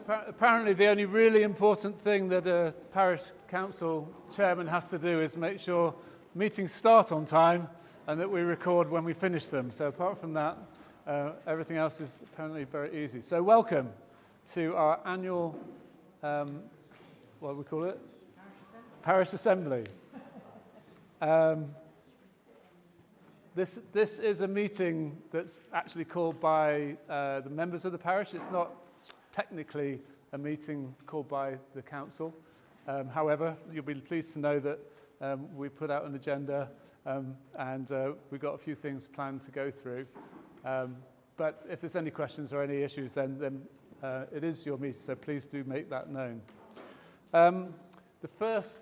Apparently the only really important thing that a parish council chairman has to do is make sure meetings start on time and that we record when we finish them. So apart from that, everything else is apparently very easy. So welcome to our annual, what do we call it? Parish Assembly. This is a meeting that's actually called by the members of the parish. It's not technically a meeting called by the council. However, you'll be pleased to know that we put out an agenda and we've got a few things planned to go through. But if there's any questions or any issues, then it is your meeting, so please do make that known. The first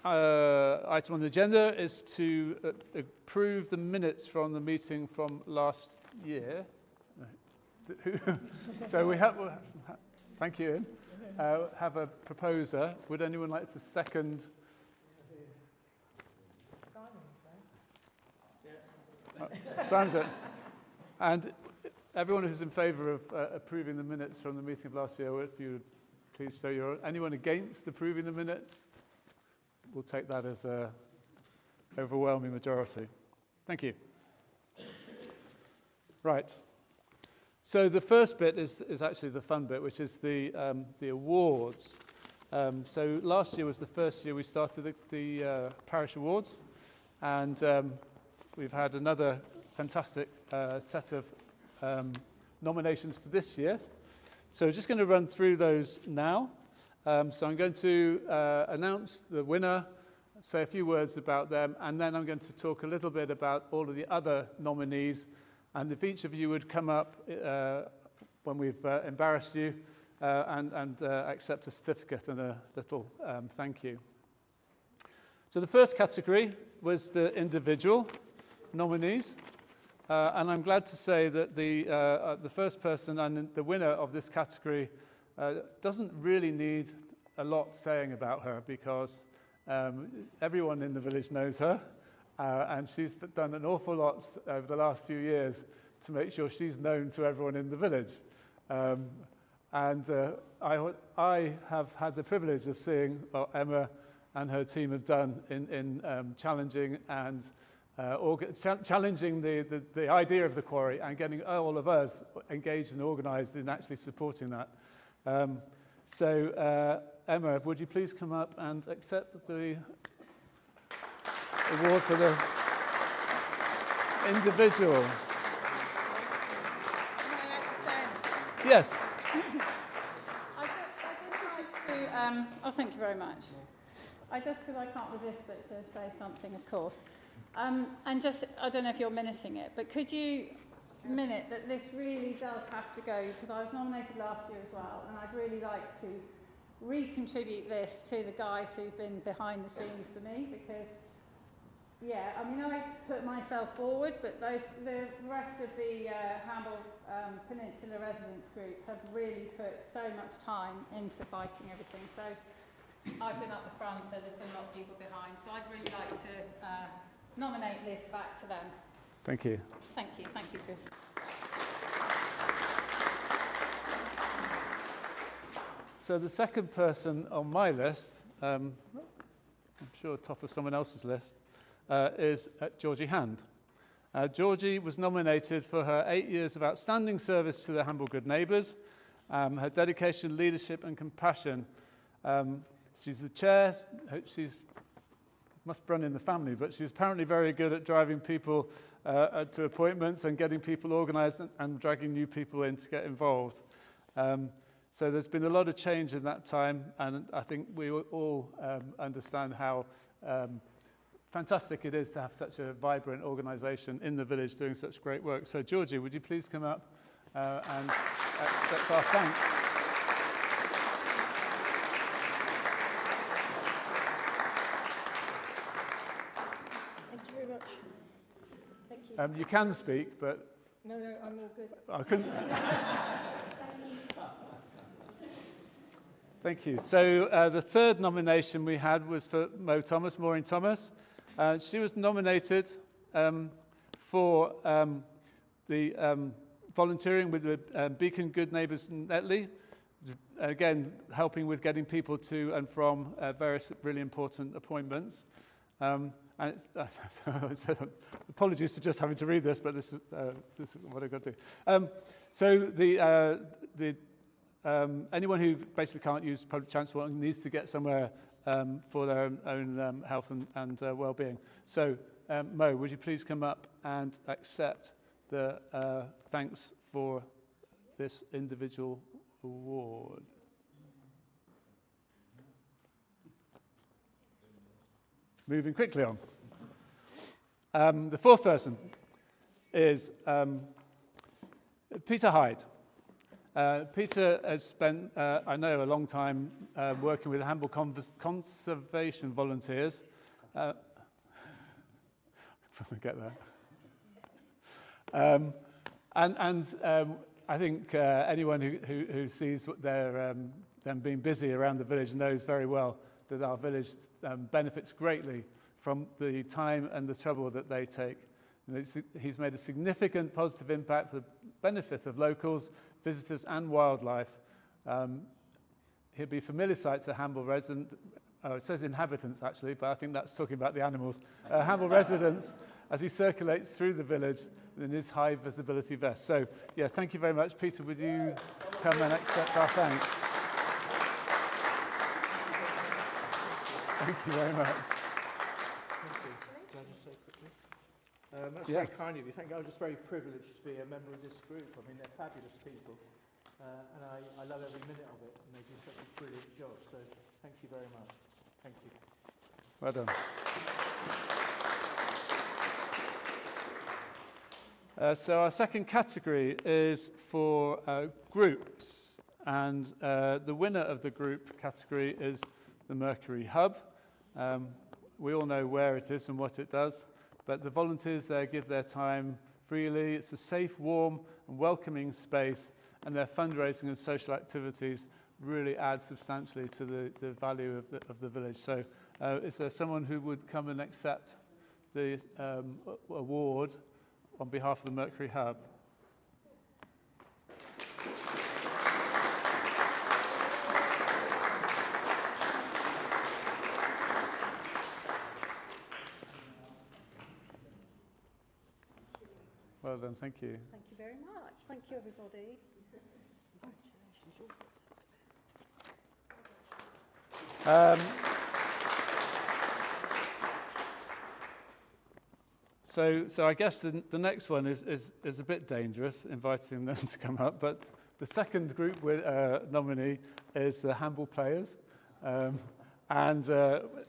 item on the agenda is to approve the minutes from the meeting from last year. So we have, thank you, Ian, have a proposer. Would anyone like to second? Simon's it. And everyone who's in favour of approving the minutes from the meeting of last year, if you would please show your... Anyone against approving the minutes? We'll take that as an overwhelming majority. Thank you. Right. So the first bit is actually the fun bit, which is the awards. So last year was the first year we started the parish awards, and we've had another fantastic set of nominations for this year. So we're just going to run through those now. So I'm going to announce the winner, say a few words about them, and then I'm going to talk a little bit about all of the other nominees. And if each of you would come up when we've embarrassed you and accept a certificate and a little thank you. So the first category was the individual nominees. And I'm glad to say that the first person and the winner of this category doesn't really need a lot saying about her because everyone in the village knows her. And she's done an awful lot over the last few years to make sure she's known to everyone in the village. I have had the privilege of seeing what Emma and her team have done in challenging and challenging the idea of the quarry and getting all of us engaged and organised in actually supporting that. Emma, would you please come up and accept the award for the individual? Yes. Thank you very much. Because I can't resist but to say something, of course. And just, I don't know if you're minuting it, but could you minute that this really does have to go, because I was nominated last year as well, and I'd really like to recontribute this to the guys who've been behind the scenes for me, because yeah, I mean, I put myself forward, but the rest of the Hamble Peninsula residents group have really put so much time into fighting everything. So I've been up the front, but there's been a lot of people behind. So I'd really like to nominate this back to them. Thank you. Thank you, Chris. So the second person on my list, I'm sure top of someone else's list, is Georgie Hand. Georgie was nominated for her 8 years of outstanding service to the Hamble Good Neighbours, her dedication, leadership and compassion. She's the chair, must run in the family, but she's apparently very good at driving people to appointments and getting people organised and dragging new people in to get involved. So there's been a lot of change in that time, and I think we all understand how fantastic it is to have such a vibrant organisation in the village doing such great work. So Georgie, would you please come up and accept our thanks? Thank you very much. Thank you. You can speak, but... No, I'm all good. I couldn't... Thank you. So the third nomination we had was for Maureen Thomas. She was nominated for the volunteering with the Beacon Good Neighbours in Netley, again, helping with getting people to and from various really important appointments. And apologies for just having to read this, but this is what I've got to do. So anyone who basically can't use public transport and needs to get somewhere for their own health and well-being. So, Mo, would you please come up and accept the thanks for this individual award? Moving quickly on. The fourth person is Peter Hyde. Peter has spent, I know, a long time working with Hamble conservation volunteers. Before we get there. I think anyone who sees them being busy around the village knows very well that our village benefits greatly from the time and the trouble that they take. He's made a significant positive impact for the benefit of locals, visitors and wildlife. He'll be a familiar sight to Hamble residents. It says inhabitants actually, but I think that's talking about the animals. Hamble residents as he circulates through the village in his high visibility vest. So, yeah, thank you very much. Peter, would you come and accept our thanks? Thank you very much. Thank you. Can I just say quickly? That's very kind of you. Thank you. I'm just very privileged to be a member of this group. I mean, they're fabulous people. And I love every minute of it. And they do such a brilliant job. So thank you very much. Thank you. Well done. So our second category is for groups. And the winner of the group category is the Mercury Hub. We all know where it is and what it does, but the volunteers there give their time freely. It's a safe, warm and welcoming space, and their fundraising and social activities really add substantially to the value of the village. So is there someone who would come and accept the award on behalf of the Mercury Hub? Well done, thank you. Thank you very much. Thank you, everybody. Congratulations. Yours So I guess the next one is a bit dangerous, inviting them to come up, but the second group nominee is the Hamble Players.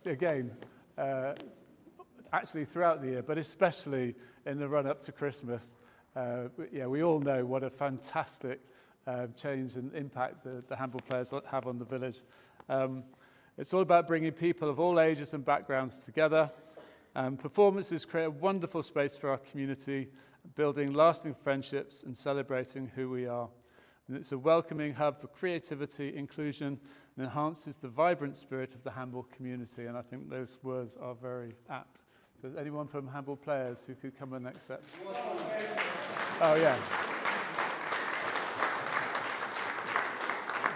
Again, actually throughout the year, but especially in the run-up to Christmas, we all know what a fantastic change and impact the Hamble Players have on the village. It's all about bringing people of all ages and backgrounds together. Performances create a wonderful space for our community, building lasting friendships and celebrating who we are. And it's a welcoming hub for creativity, inclusion, and enhances the vibrant spirit of the Hamble community. And I think those words are very apt. So anyone from Hamble Players who could come and accept? Oh, yeah.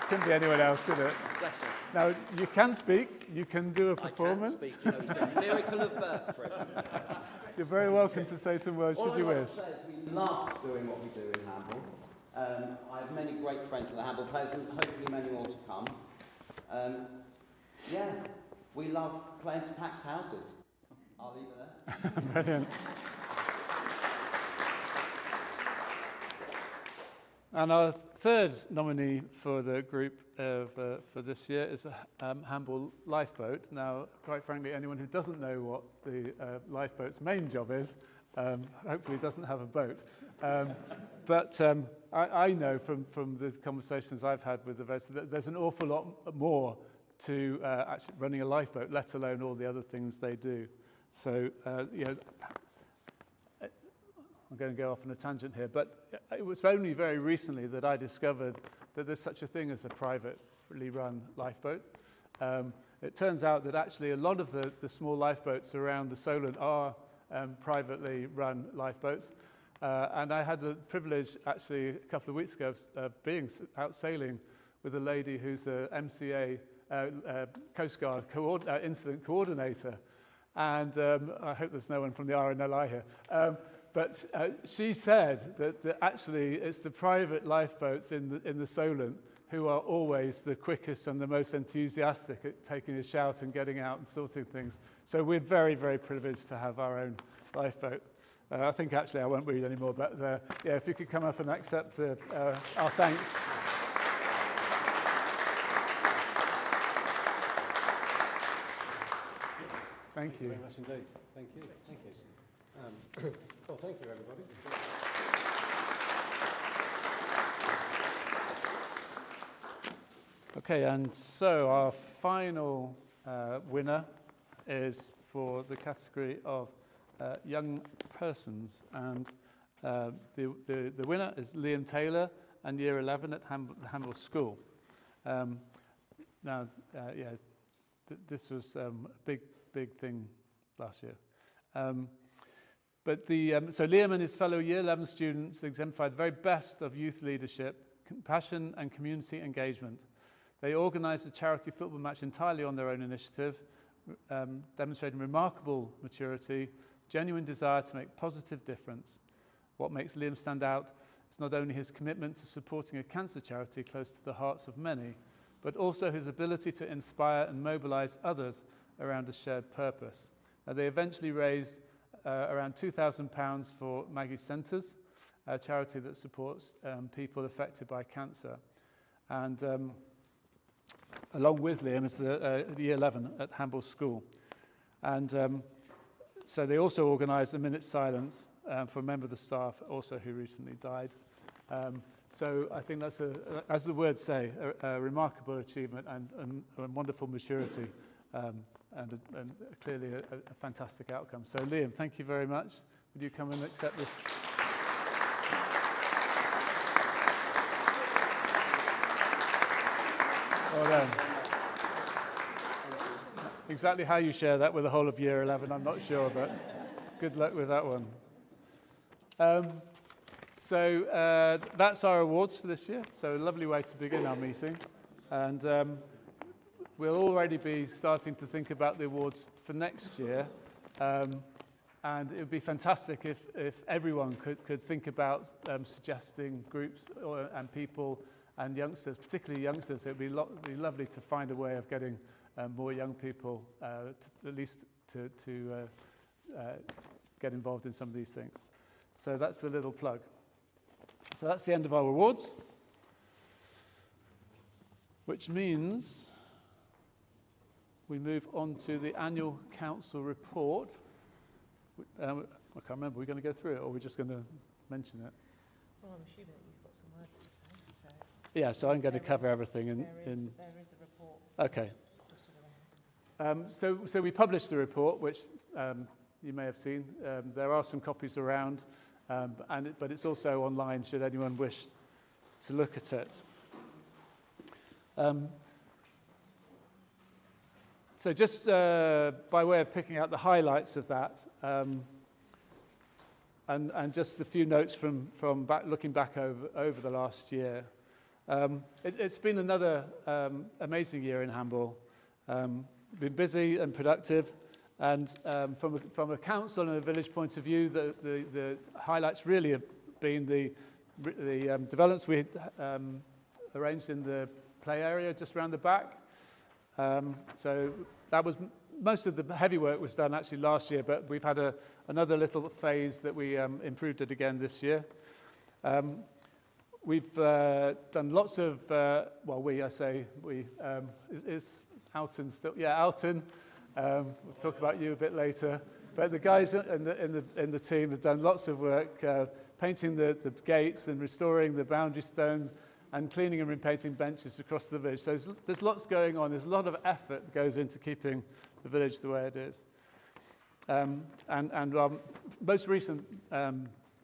Couldn't be anyone else, could it? Now, you can speak, you can do a performance. I can speak, you know, it's a miracle of birth, Chris. You're very welcome to say some words, should you wish. All I want to say is we love doing what we do in Hamble. I have many great friends in the Hamble Players and hopefully many more to come. We love playing to packed houses. I'll leave it there. Brilliant. And our third nominee for the group for this year is a Hamble Lifeboat. Now, quite frankly, anyone who doesn't know what the lifeboat's main job is, hopefully doesn't have a boat. But I know from the conversations I've had with the vets that there's an awful lot more to actually running a lifeboat, let alone all the other things they do. So, I'm going to go off on a tangent here, but it was only very recently that I discovered that there's such a thing as a privately run lifeboat. It turns out that actually a lot of the small lifeboats around the Solent are privately run lifeboats. And I had the privilege actually a couple of weeks ago of being out sailing with a lady who's a MCA, Coast Guard incident coordinator. And I hope there's no one from the RNLI here. But she said that actually it's the private lifeboats in the Solent who are always the quickest and the most enthusiastic at taking a shout and getting out and sorting things. So we're very, very privileged to have our own lifeboat. I think actually I won't read anymore, but yeah, if you could come up and accept our thanks. Thank you. Very much indeed. Thank you. Thank you. Well, thank you, everybody. Okay, and so our final winner is for the category of young persons, and the winner is Liam Taylor and Year 11 at Hamble School. Now, this was a big thing last year. So Liam and his fellow Year 11 students exemplified the very best of youth leadership, compassion and community engagement. They organised a charity football match entirely on their own initiative, demonstrating remarkable maturity, genuine desire to make positive difference. What makes Liam stand out is not only his commitment to supporting a cancer charity close to the hearts of many, but also his ability to inspire and mobilise others around a shared purpose. Now, they eventually raised around £2,000 for Maggie's Centres, a charity that supports people affected by cancer. And along with Liam is the Year 11 at Hamble School. And so they also organised a minute's silence for a member of the staff also who recently died. So I think that's, as the words say, a remarkable achievement and wonderful maturity. And clearly a fantastic outcome. So Liam, thank you very much. Would you come and accept this? Well done. Exactly how you share that with the whole of Year 11, I'm not sure, but good luck with that one. So that's our awards for this year. So a lovely way to begin our meeting. And we'll already be starting to think about the awards for next year. And it would be fantastic if everyone could think about suggesting groups and people and youngsters, particularly youngsters. It would be lovely to find a way of getting more young people, at least to get involved in some of these things. So that's the little plug. So that's the end of our awards, which means we move on to the annual council report. I can't remember, are we going to go through it or are we just going to mention it? Well, I'm assuming that you've got some words to say. So yeah, so I'm going to cover everything in... There is a report. Okay. So we published the report, which you may have seen. There are some copies around, but it's also online should anyone wish to look at it. So just by way of picking out the highlights of that, and just a few notes from looking back over the last year. It's been another amazing year in Hamble. Been busy and productive, and from a council and a village point of view, the highlights really have been the developments we arranged in the play area just around the back. So that was most of the heavy work was done actually last year, but we've had another little phase that we improved it again this year. We've done lots of is Alton still? Yeah, Alton. We'll talk about you a bit later. But the guys in the team have done lots of work, painting the gates and restoring the boundary stone, and cleaning and repainting benches across the village. So there's lots going on. There's a lot of effort that goes into keeping the village the way it is. And our most recent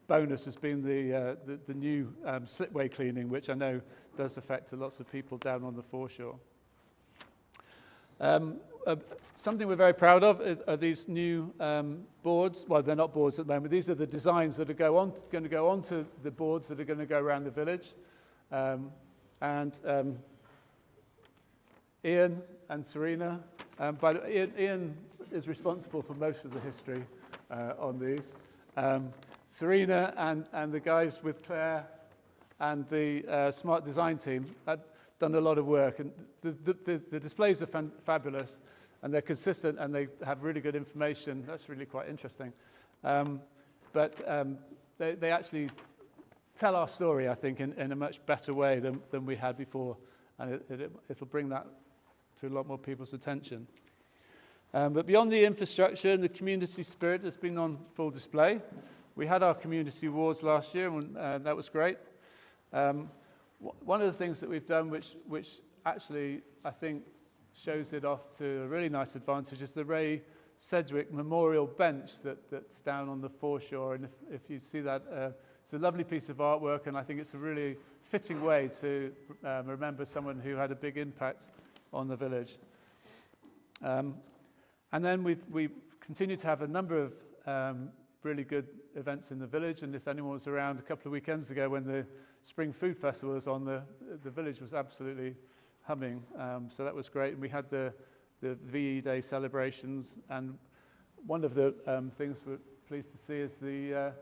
bonus has been the new slipway cleaning, which I know does affect lots of people down on the foreshore. Something we're very proud of are these new boards. Well, they're not boards at the moment. These are the designs that are going to go onto the boards that are going to go around the village. Ian and Serena. But Ian is responsible for most of the history on these. Serena and the guys with Claire and the smart design team had done a lot of work, and the displays are fabulous, and they're consistent, and they have really good information. That's really quite interesting. But they actually tell our story, I think, in a much better way than we had before, and it'll bring that to a lot more people's attention. But beyond the infrastructure and the community spirit that's been on full display, we had our community awards last year, and that was great. One of the things that we've done, which actually I think shows it off to a really nice advantage, is the Ray Sedgwick Memorial Bench that's down on the foreshore. And if you see that, it's a lovely piece of artwork, and I think it's a really fitting way to remember someone who had a big impact on the village. And then we continue to have a number of really good events in the village, and if anyone was around a couple of weekends ago when the Spring Food Festival was on, the village was absolutely humming, so that was great. And we had the VE Day celebrations, and one of the things we're pleased to see is the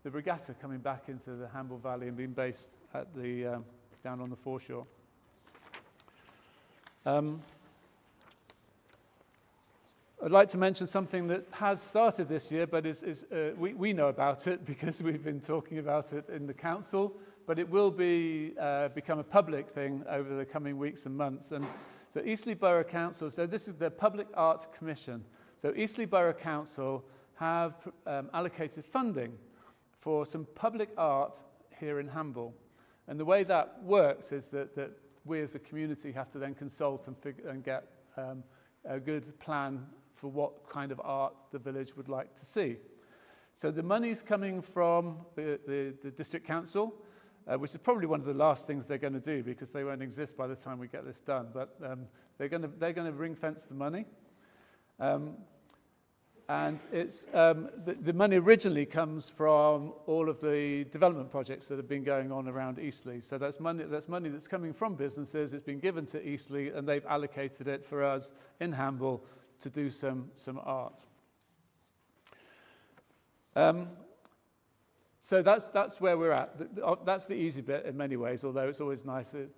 regatta coming back into the Hamble Valley and being based at the down on the foreshore. I'd like to mention something that has started this year, but we know about it because we've been talking about it in the council, but it will become a public thing over the coming weeks and months. And so Eastleigh Borough Council, so this is the Public Art Commission. So Eastleigh Borough Council have allocated funding for some public art here in Hamble. And the way that works is that we as a community have to then consult and get a good plan for what kind of art the village would like to see. So the money's coming from the district council, which is probably one of the last things they're going to do because they won't exist by the time we get this done. But they're going to ring fence the money, and it's the money originally comes from all of the development projects that have been going on around Eastleigh. So that's money that's coming from businesses. It's been given to Eastleigh, and they've allocated it for us in Hamble to do some art. So that's where we're at. That's the easy bit in many ways, although it's always nice to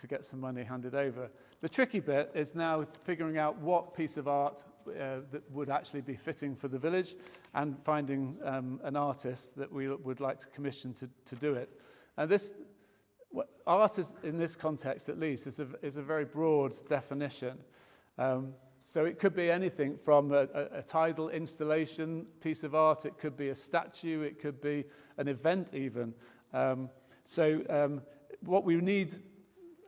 get some money handed over. The tricky bit is now figuring out what piece of art that would actually be fitting for the village, and finding an artist that we would like to commission to do it. And art is, in this context at least, is a very broad definition. So it could be anything from a tidal installation piece of art, it could be a statue, it could be an event even. What we need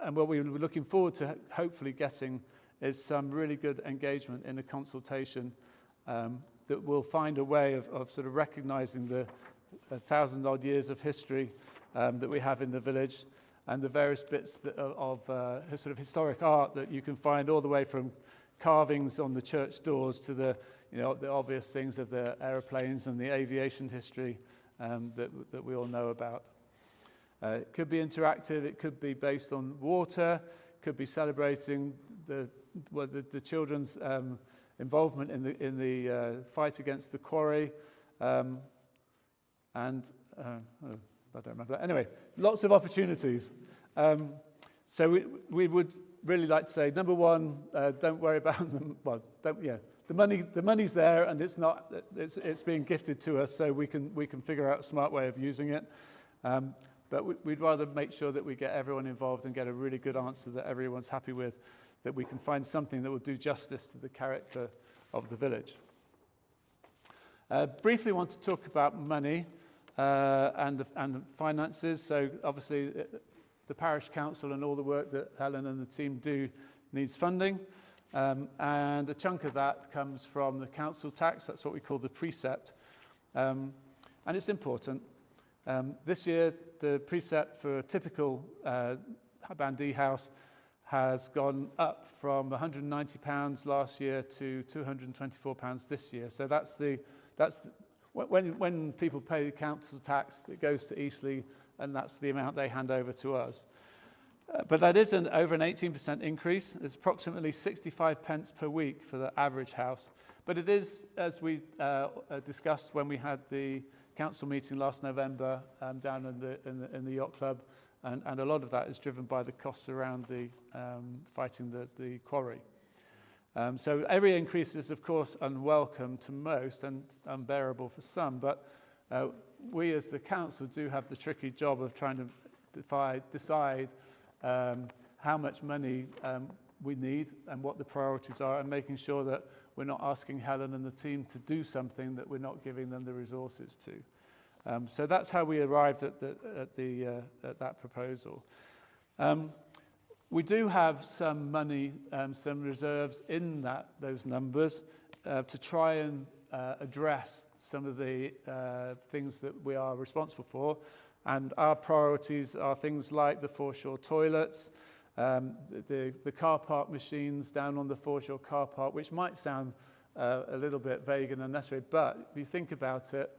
and what we're looking forward to hopefully getting is some really good engagement in a consultation that will find a way of sort of recognising the 1,000-odd years of history that we have in the village, and the various bits of sort of historic art that you can find, all the way from carvings on the church doors to the obvious things of the aeroplanes and the aviation history that we all know about. It could be interactive, it could be based on water, it could be celebrating the children's involvement in the fight against the quarry, and I don't remember. Anyway, lots of opportunities. So we would really like to say, number one, don't worry about them. Well, the money's there, and it's being gifted to us, so we can figure out a smart way of using it. But we'd rather make sure that we get everyone involved and get a really good answer that everyone's happy with, that we can find something that will do justice to the character of the village. Briefly want to talk about money and the finances. So obviously the parish council and all the work that Helen and the team do needs funding, and a chunk of that comes from the council tax. That's what we call the precept, and it's important. This year the precept for a typical Bandee house has gone up from £190 last year to £224 this year. So when people pay the council tax, it goes to Eastleigh, and that's the amount they hand over to us. But that is over an 18% increase. It's approximately 65 pence per week for the average house. But it is, as we discussed when we had the council meeting last November down in the yacht club, and a lot of that is driven by the costs around the fighting the quarry. So every increase is, of course, unwelcome to most and unbearable for some, but we as the council do have the tricky job of trying to decide how much money we need and what the priorities are, and making sure that we're not asking Helen and the team to do something that we're not giving them the resources to. So that's how we arrived at that proposal. We do have some money, some reserves in those numbers to try and address some of the things that we are responsible for. And our priorities are things like the foreshore toilets, the car park machines down on the foreshore car park, which might sound a little bit vague and unnecessary, but if you think about it,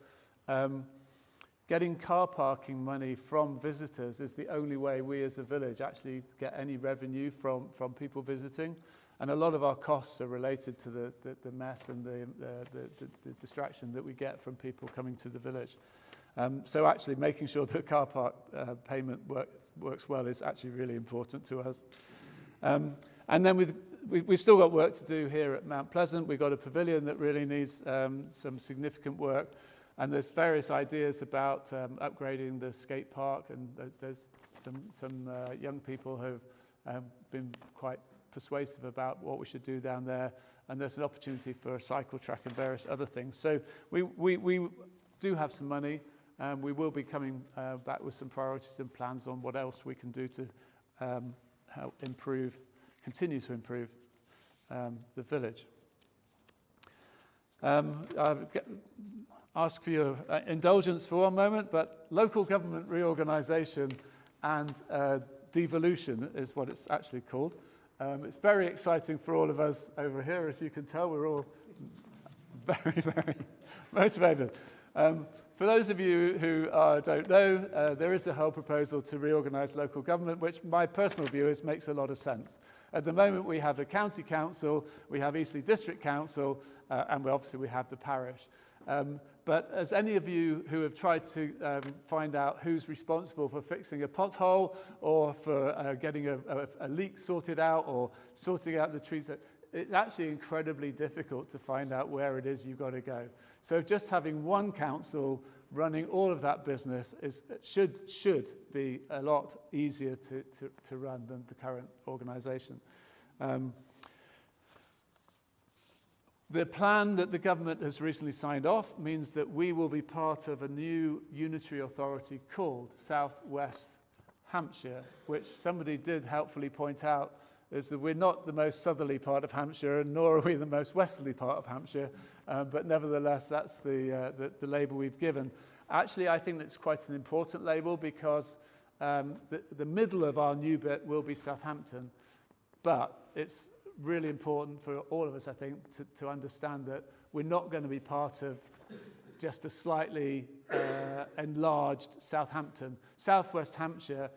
getting car parking money from visitors is the only way we as a village actually get any revenue from people visiting. And a lot of our costs are related to the mess and the distraction that we get from people coming to the village. So actually making sure that car park payment works well is actually really important to us. And then we've still got work to do here at Mount Pleasant. We've got a pavilion that really needs some significant work. And there's various ideas about upgrading the skate park, and there's some young people who have been quite persuasive about what we should do down there. And there's an opportunity for a cycle track and various other things. So we do have some money, and we will be coming back with some priorities and plans on what else we can do to help continue to improve the village. I'll ask for your indulgence for one moment, but local government reorganisation and devolution is what it's actually called. It's very exciting for all of us over here. As you can tell, we're all very, very motivated. For those of you who don't know, there is a whole proposal to reorganise local government, which my personal view is makes a lot of sense. At the moment, we have a county council, we have Eastleigh District Council, and obviously we have the parish. But as any of you who have tried to find out who's responsible for fixing a pothole or for getting a leak sorted out or sorting out the trees, it's actually incredibly difficult to find out where it is you've got to go. So just having one council running all of that business should be a lot easier to run than the current organisation. The plan that the government has recently signed off means that we will be part of a new unitary authority called South West Hampshire, which somebody did helpfully point out is that we're not the most southerly part of Hampshire, and nor are we the most westerly part of Hampshire, but nevertheless that's the label we've given. Actually, I think that's quite an important label because the middle of our new bit will be Southampton, but it's really important for all of us, I think, to understand that we're not going to be part of just a slightly enlarged Southampton. South West Hampshire,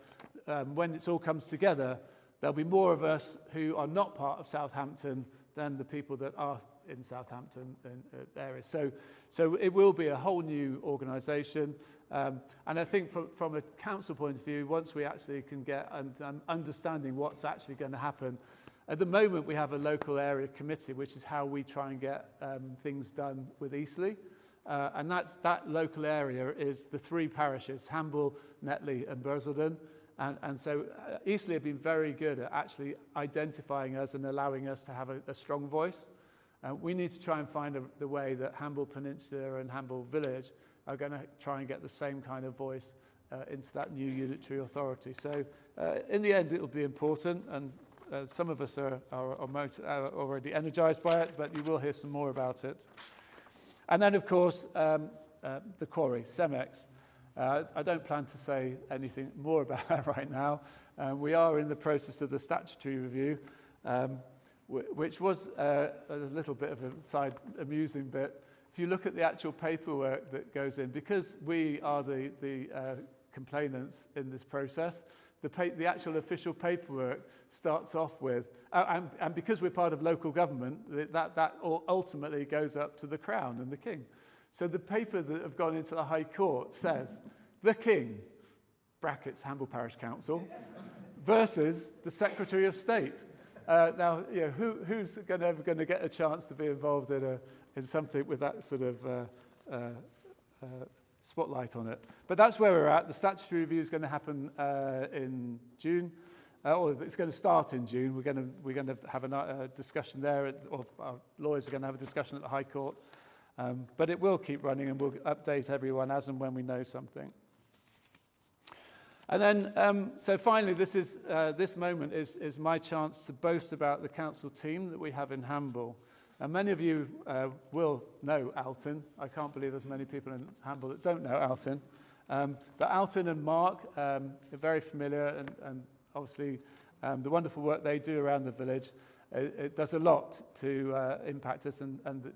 when it all comes together, there'll be more of us who are not part of Southampton than the people that are in Southampton area. So it will be a whole new organisation. And I think from a council point of view, once we actually can get understanding what's actually going to happen, at the moment, we have a local area committee, which is how we try and get things done with Eastleigh. And that local area is the three parishes, Hamble, Netley and Bursledon. And so Eastleigh have been very good at actually identifying us and allowing us to have a strong voice. We need to try and find the way that Hamble Peninsula and Hamble Village are going to try and get the same kind of voice into that new unitary authority. So in the end, it will be important, and some of us are already energised by it, but you will hear some more about it. And then, of course, the quarry, CEMEX. I don't plan to say anything more about that right now. We are in the process of the statutory review, which was a little bit of a side amusing bit. If you look at the actual paperwork that goes in, because we are the complainants in this process. The actual official paperwork starts off with, and because we're part of local government, that ultimately goes up to the Crown and the King. So the paper that have gone into the High Court says, the King, brackets Hamble Parish Council, versus the Secretary of State. Now, who's ever going to get a chance to be involved in something with that sort of spotlight on it? But that's where we're at. The statutory review is going to happen in June, or it's going to start in June. We're going to have a discussion there, or our lawyers are going to have a discussion at the High Court. But it will keep running, and we'll update everyone as and when we know something. And then, so finally, this moment is my chance to boast about the council team that we have in Hamble. And many of you will know Alton. I can't believe there's many people in Hamble that don't know Alton. But Alton and Mark are very familiar, and obviously the wonderful work they do around the village. It does a lot to impact us and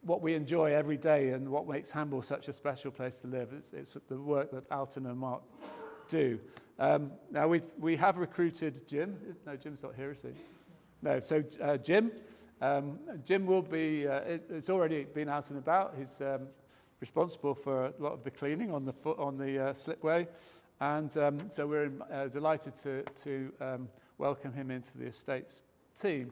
what we enjoy every day, and what makes Hamble such a special place to live. It's the work that Alton and Mark do. Now we have recruited Jim. No, Jim's not here, is he? No. So Jim will be. It's already been out and about. He's responsible for a lot of the cleaning on the slipway, and so we're delighted to welcome him into the estates team.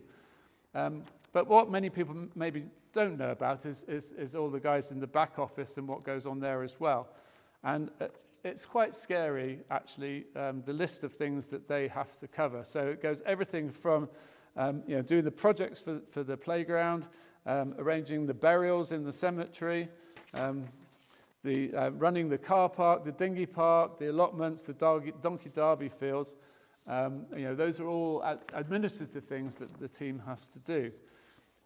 But what many people maybe don't know about is all the guys in the back office and what goes on there as well. And it's quite scary, actually, the list of things that they have to cover. So it goes everything from doing the projects for the playground, arranging the burials in the cemetery, running the car park, the dinghy park, the allotments, the donkey derby fields. Those are all administrative things that the team has to do.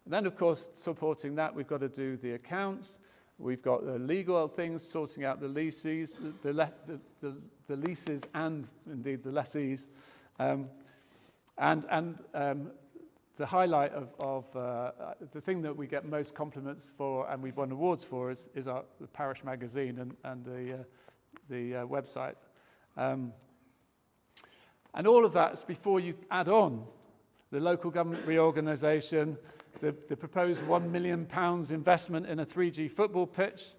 And then, of course, supporting that, we've got to do the accounts. We've got the legal things, sorting out the leases, the leases, and indeed the lessees. And the highlight of the thing that we get most compliments for, and we've won awards for, is the parish magazine and the website. And all of that is before you add on the local government reorganisation, the proposed £1 million investment in a 3G football pitch,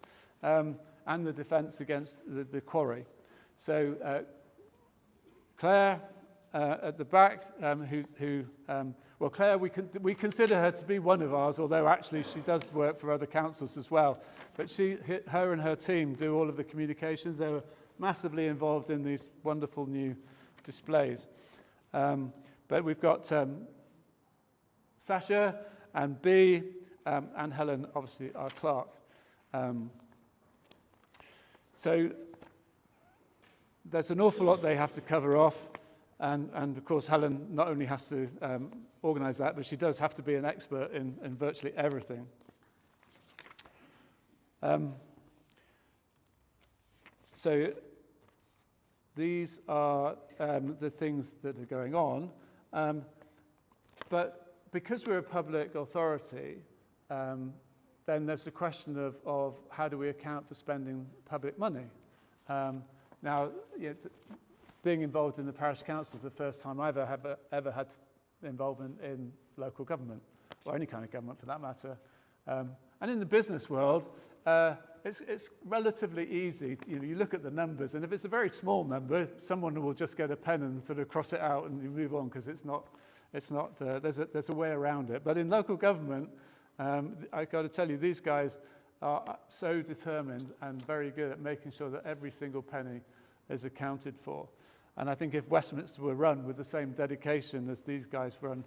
and the defence against the quarry. So Claire at the back, well, Claire, we consider her to be one of ours, although actually she does work for other councils as well. But her and her team do all of the communications. They were massively involved in these wonderful new displays. But we've got Sasha and Bea and Helen, obviously, our clerk. So there's an awful lot they have to cover off. And of course, Helen not only has to organise that, but she does have to be an expert in virtually everything. So these are the things that are going on. But because we're a public authority, then there's the question of how do we account for spending public money? Now, being involved in the parish council is the first time I've ever had involvement in local government, or any kind of government for that matter. And in the business world, it's relatively easy. You look at the numbers, and if it's a very small number, someone will just get a pen and sort of cross it out and you move on because it's not. There's a way around it. But in local government, I've got to tell you, these guys are so determined and very good at making sure that every single penny is accounted for. And I think if Westminster were run with the same dedication as these guys run,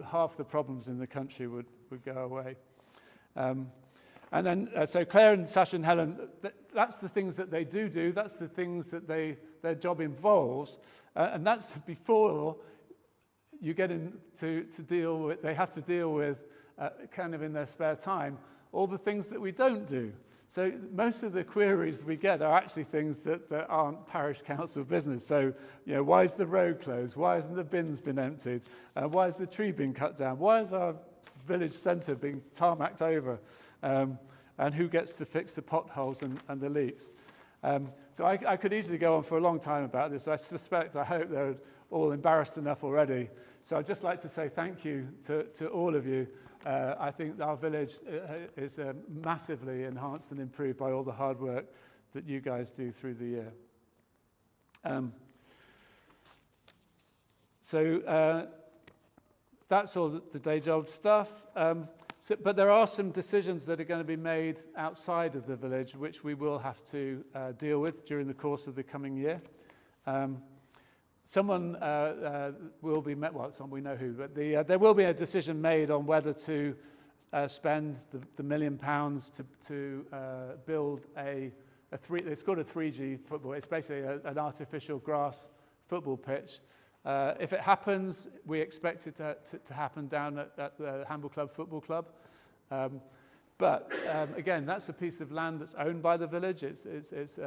half the problems in the country would go away. And then, so Claire and Sasha and Helen, that's the things that they do. That's the things that their job involves. And that's before you get into deal with, they have to deal with, kind of in their spare time, all the things that we don't do. So most of the queries we get are actually things that aren't parish council business. So, why is the road closed? Why hasn't the bins been emptied? Why has the tree been cut down? Why is our village centre being tarmacked over? And who gets to fix the potholes and the leaks? So I could easily go on for a long time about this. I hope they're all embarrassed enough already. So I'd just like to say thank you to all of you. I think our village is massively enhanced and improved by all the hard work that you guys do through the year. That's all the day job stuff. But there are some decisions that are going to be made outside of the village, which we will have to deal with during the course of the coming year. Someone will be met, well, we know who, but there will be a decision made on whether to spend the £1 million to build it's called a 3G football. It's basically an artificial grass football pitch. If it happens, we expect it to happen down at the Hamble Club Football Club. But again, that's a piece of land that's owned by the village. It's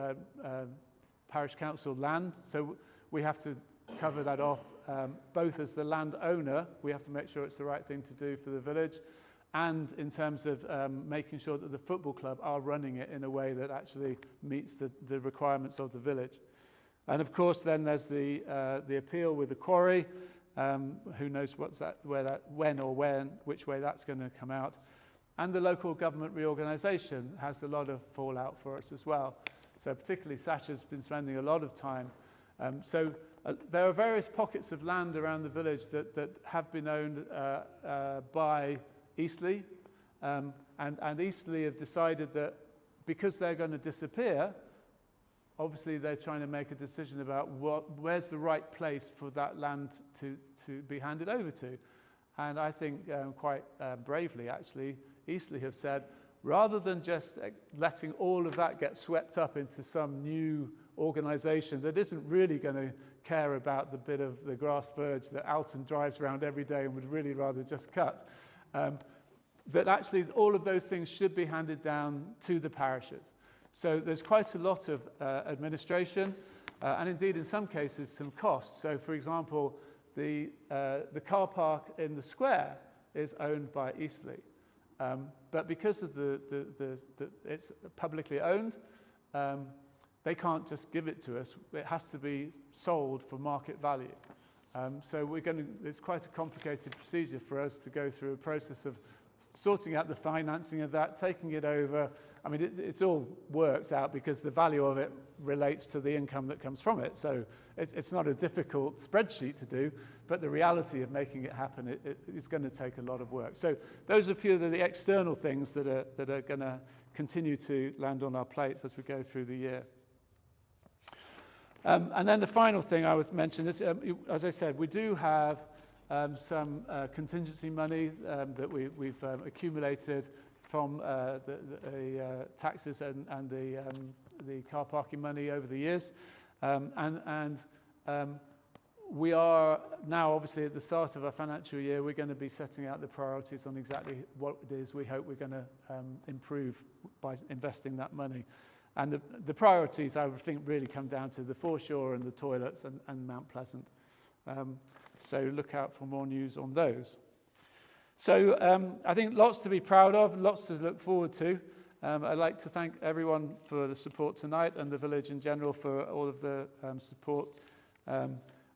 parish council land, so we have to cover that off. Both as the landowner, we have to make sure it's the right thing to do for the village, and in terms of making sure that the football club are running it in a way that actually meets the requirements of the village. And of course, then there's the appeal with the quarry. Who knows which way that's going to come out. And the local government reorganisation has a lot of fallout for us as well. So particularly Sasha's been spending a lot of time. There are various pockets of land around the village that have been owned by Eastleigh. And Eastleigh have decided that because they're going to disappear, obviously, they're trying to make a decision about where's the right place for that land to be handed over to. And I think quite bravely, actually, Eastleigh have said, rather than just letting all of that get swept up into some new organisation that isn't really going to care about the bit of the grass verge that Alton drives around every day and would really rather just cut, that actually all of those things should be handed down to the parishes. So there's quite a lot of administration and indeed in some cases some costs. So for example, the car park in the square is owned by Eastleigh. But because of it's publicly owned, they can't just give it to us. It has to be sold for market value. So it's quite a complicated procedure for us to go through a process of sorting out the financing of that, taking it over. I mean, it's all works out because the value of it relates to the income that comes from it. So it's not a difficult spreadsheet to do, but the reality of making it happen, it's going to take a lot of work. So those are a few of the external things that are going to continue to land on our plates as we go through the year. And then the final thing I would mention is, as I said, we do have some contingency money that we've accumulated from the taxes and the car parking money over the years. We are now, obviously, at the start of our financial year, we're going to be setting out the priorities on exactly what it is we hope we're going to improve by investing that money. And the priorities, I would think, really come down to the foreshore and the toilets and Mount Pleasant. So look out for more news on those. So I think lots to be proud of, lots to look forward to. I'd like to thank everyone for the support tonight and the village in general for all of the support.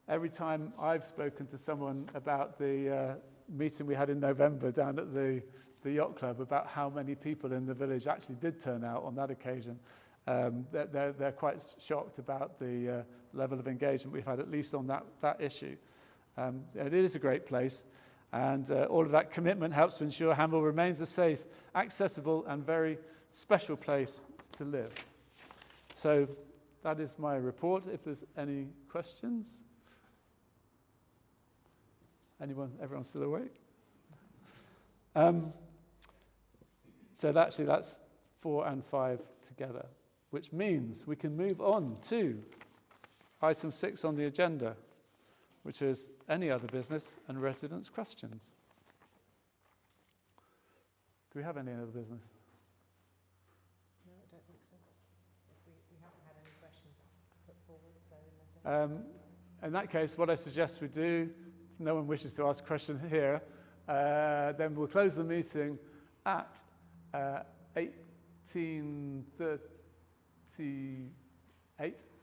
Every time I've spoken to someone about the meeting we had in November down at the yacht club, about how many people in the village actually did turn out on that occasion, they're quite shocked about the level of engagement we've had, at least on that issue. It is a great place, and all of that commitment helps to ensure Hamble remains a safe, accessible and very special place to live. So that is my report. If there's any questions? Everyone's still awake? So actually that's 4 and 5 together, which means we can move on to item 6 on the agenda, which is any other business and residents' questions. Do we have any other business? No, I don't think so. We haven't had any questions put forward, so unless In that case, what I suggest we do, if no one wishes to ask a question here, then we'll close the meeting at 18:30. 8.